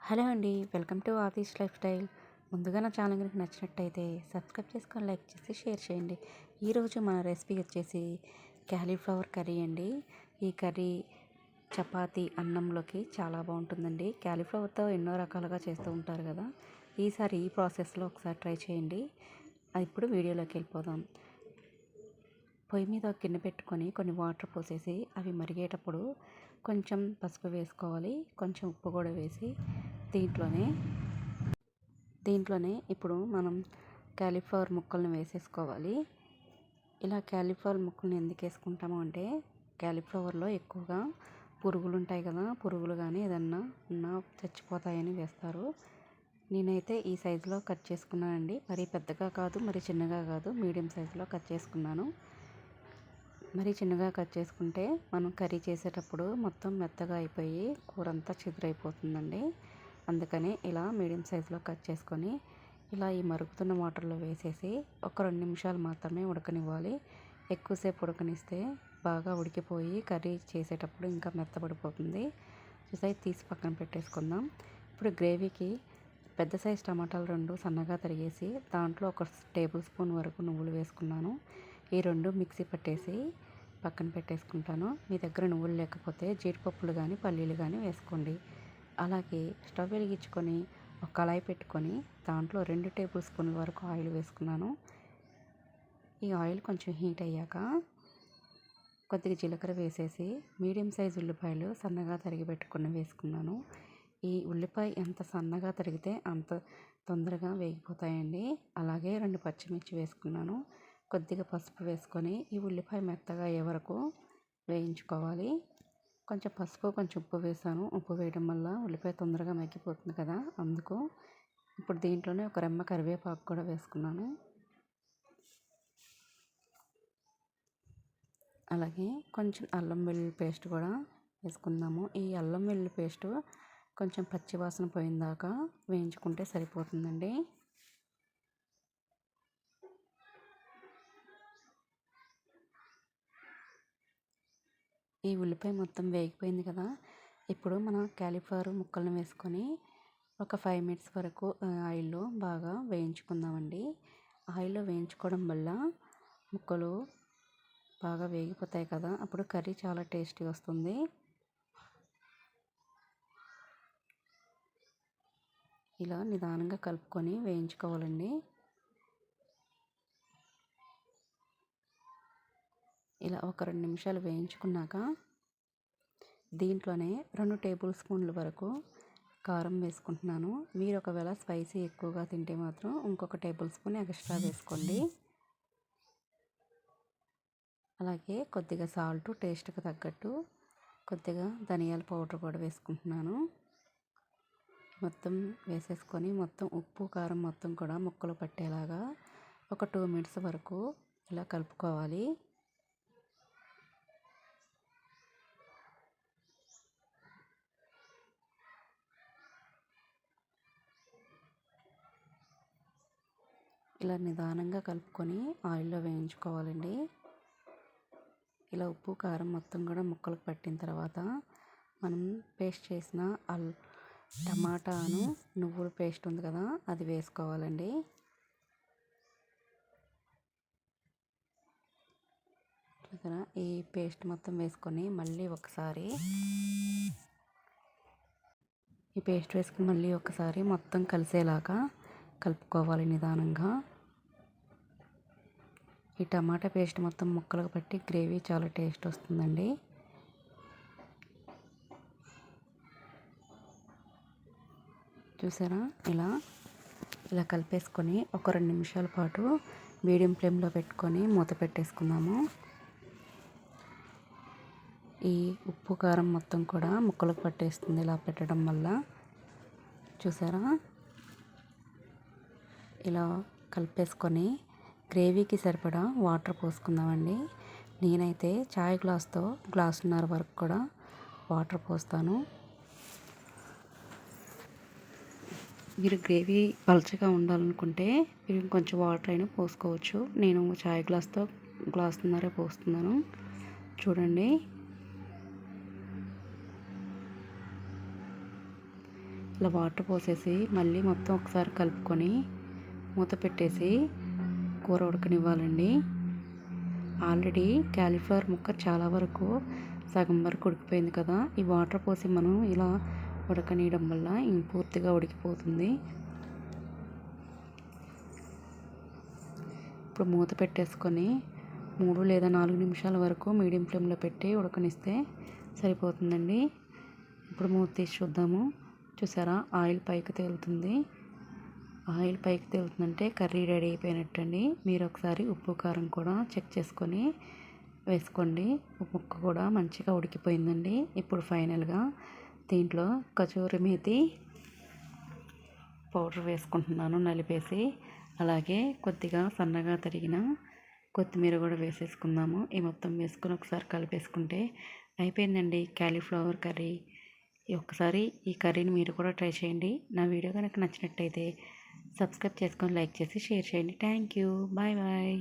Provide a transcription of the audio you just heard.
Hello అండి, welcome to Aatish life style. ముందుగా నా ఛానల్ కనుక నచ్చినట్టయితే సబ్స్క్రైబ్ చేసుకొని లైక్ చేసి షేర్ చేయండి. ఈరోజు మన రెసిపీ వచ్చేసి క్యాలీఫ్లవర్ కర్రీ అండి. ఈ కర్రీ చపాతీ అన్నంలోకి చాలా బాగుంటుందండి. క్యాలీఫ్లవర్తో ఎన్నో రకాలుగా చేస్తూ ఉంటారు కదా, ఈసారి ఈ ప్రాసెస్లో ఒకసారి ట్రై చేయండి. ఇప్పుడు వీడియోలోకి వెళ్ళిపోదాం. పొయ్యి మీద ఒక గిన్నె పెట్టుకొని కొన్ని వాటర్ పోసేసి అవి మరిగేటప్పుడు కొంచెం పసుపు వేసుకోవాలి, కొంచెం ఉప్పు కూడా వేసి దీంట్లోనే ఇప్పుడు మనం క్యాలీఫ్లవర్ ముక్కలను వేసేసుకోవాలి. ఇలా క్యాలీఫ్లవర్ ముక్కలను ఎందుకు వేసుకుంటాము అంటే, క్యాలీఫ్లవర్లో ఎక్కువగా పురుగులు ఉంటాయి కదా, పురుగులు కానీ ఏదన్నా ఉన్నా చచ్చిపోతాయని వేస్తారు. నేనైతే ఈ సైజులో కట్ చేసుకున్నానండి. మరీ పెద్దగా కాదు, మరి చిన్నగా కాదు, మీడియం సైజులో కట్ చేసుకున్నాను. మరి చిన్నగా కట్ చేసుకుంటే మనం కర్రీ చేసేటప్పుడు మొత్తం మెత్తగా అయిపోయి కూర అంతా చిదురైపోతుందండి. అందుకని ఇలా మీడియం సైజులో కట్ చేసుకొని ఇలా ఈ మరుగుతున్న వాటర్లో వేసేసి ఒక 2 నిమిషాలు మాత్రమే ఉడకనివ్వాలి. ఎక్కువసేపు ఉడకనిస్తే బాగా ఉడికిపోయి కర్రీ చేసేటప్పుడు ఇంకా మెత్తబడిపోతుంది. చూసాయి, తీసి పక్కన పెట్టేసుకుందాం. ఇప్పుడు గ్రేవీకి పెద్ద సైజు టమాటాలు 2 సన్నగా తరిగేసి దాంట్లో 1 టేబుల్ స్పూన్ వరకు నువ్వులు వేసుకున్నాను. ఈ 2 మిక్సీ పట్టేసి పక్కన పెట్టేసుకుంటాను. మీ దగ్గర నువ్వులు లేకపోతే జీడిపప్పులు కానీ పల్లీలు కానీ వేసుకోండి. అలాగే స్టవ్ వెలిగించుకొని ఒక కళాయి పెట్టుకొని దాంట్లో 2 టేబుల్ స్పూన్ల వరకు ఆయిల్ వేసుకున్నాను. ఈ ఆయిల్ కొంచెం హీట్ అయ్యాక కొద్దిగా జీలకర్ర వేసేసి మీడియం సైజు ఉల్లిపాయలు సన్నగా తరిగి పెట్టుకుని వేసుకున్నాను. ఈ ఉల్లిపాయ ఎంత సన్నగా తరిగితే అంత తొందరగా వేగిపోతాయండి. అలాగే 2 పచ్చిమిర్చి వేసుకున్నాను. కొద్దిగా పసుపు వేసుకొని ఈ ఉల్లిపాయ మెత్తగా అయ్యే వరకు వేయించుకోవాలి. కొంచెం పసుపు కొంచెం ఉప్పు వేసాను. ఉప్పు వేయడం వల్ల ఉల్లిపాయ తొందరగా మగ్గిపోతుంది కదా, అందుకు. ఇప్పుడు దీంట్లోనే ఒక రెమ్మ కరివేపాకు కూడా వేసుకున్నాను. అలాగే కొంచెం అల్లం వెల్లుల్లి పేస్ట్ కూడా వేసుకుందాము. ఈ అల్లం వెల్లుల్లి పేస్ట్ కొంచెం పచ్చివాసన పోయిన దాకా వేయించుకుంటే సరిపోతుందండి. ఈ ఉల్లిపాయ మొత్తం వేగిపోయింది కదా, ఇప్పుడు మనం క్యాలీఫ్లవర్ ముక్కలను వేసుకొని ఒక 5 మినిట్స్ వరకు ఆయిల్లో బాగా వేయించుకుందామండి. ఆయిల్లో వేయించుకోవడం వల్ల ముక్కలు బాగా వేగిపోతాయి కదా, అప్పుడు కర్రీ చాలా టేస్టీ వస్తుంది. ఇలా నిదానంగా కలుపుకొని వేయించుకోవాలండి. ఇలా ఒక 2 నిమిషాలు వేయించుకున్నాక దీంట్లోనే 2 టేబుల్ స్పూన్ల వరకు కారం వేసుకుంటున్నాను. మీరు ఒకవేళ స్పైసీ ఎక్కువగా తింటే మాత్రం ఇంకొక టేబుల్ స్పూన్ ఎక్స్ట్రా వేసుకోండి. అలాగే కొద్దిగా సాల్ట్ టేస్ట్కి తగ్గట్టు, కొద్దిగా ధనియాల పౌడర్ కూడా వేసుకుంటున్నాను. మొత్తం వేసేసుకొని మొత్తం ఉప్పు కారం మొత్తం కూడా ముక్కలు పట్టేలాగా ఒక 2 మినిట్స్ వరకు ఇలా కలుపుకోవాలి. ఇలా నిదానంగా కలుపుకొని ఆయిల్లో వేయించుకోవాలండి. ఇలా ఉప్పు కారం మొత్తం కూడా ముక్కలకు పట్టిన తర్వాత మనం పేస్ట్ చేసిన టమాటాను నువ్వుల పేస్ట్ ఉంది కదా, అది వేసుకోవాలండి. ఈ పేస్ట్ మొత్తం వేసుకొని మళ్ళీ ఒకసారి మొత్తం కలిసేలాగా కలుపుకోవాలి నిదానంగా. ఈ టమాటా పేస్ట్ మొత్తం ముక్కలకు పట్టి గ్రేవీ చాలా టేస్ట్ వస్తుందండి. చూసారా, ఇలా కలిపేసుకొని ఒక 2 నిమిషాల పాటు మీడియం ఫ్లేమ్లో పెట్టుకొని మూత పెట్టేసుకుందాము. ఈ ఉప్పు కారం మొత్తం కూడా ముక్కలకు పట్టేస్తుంది ఇలా పెట్టడం వల్ల. చూసారా, ఇలా కలిపేసుకొని గ్రేవీకి సరిపడా వాటర్ పోసుకుందామండి. నేనైతే చాయ్ గ్లాస్తో గ్లాసున్నర వరకు కూడా వాటర్ పోస్తాను. మీరు గ్రేవీ పలచగా ఉండాలనుకుంటే మీరు కొంచెం వాటర్ అయినా పోసుకోవచ్చు. నేను చాయ్ గ్లాస్తో గ్లాసున్నర పోస్తున్నాను. చూడండి, ఇలా వాటర్ పోసేసి మళ్ళీ మొత్తం ఒకసారి కలుపుకొని మూత పెట్టేసి కూర ఉడకనివ్వాలండి. ఆల్రెడీ క్యాలీఫ్లవర్ ముక్క చాలా వరకు సగం వరకు ఉడికిపోయింది కదా. ఈ వాటర్ పోసి మనం ఇలా ఉడకనీయడం వల్ల పూర్తిగా ఉడికిపోతుంది. ఇప్పుడు మూత పెట్టేసుకొని 3 లేదా 4 నిమిషాల వరకు మీడియం ఫ్లేమ్లో పెట్టి ఉడకనిస్తే సరిపోతుందండి. ఇప్పుడు మూత తీసి చూద్దాము. చూసారా, ఆయిల్ పైకి తేలుతుంది. ఆయిల్ పైకి తేలుతుందంటే కర్రీ రెడీ అయిపోయినట్టండి. మీరు ఒకసారి ఉప్పు కారం కూడా చెక్ చేసుకొని వేసుకోండి. ముక్క కూడా మంచిగా ఉడికిపోయిందండి. ఇప్పుడు ఫైనల్గా దీంట్లో కసూరి మేతి పౌడర్ వేసుకుంటున్నాను నలిపేసి. అలాగే కొద్దిగా సన్నగా తరిగిన కొత్తిమీర కూడా వేసేసుకుందాము. ఈ మొత్తం వేసుకొని ఒకసారి కలిపేసుకుంటే అయిపోయిందండి క్యాలీఫ్లవర్ కర్రీ. ఒక్కసారి ఈ కర్రీని మీరు కూడా ట్రై చేయండి. నా వీడియో కనుక నచ్చినట్టయితే సబ్స్క్రైబ్ చేసుకొని లైక్ చేసి షేర్ చేయండి. Thank you. Bye bye.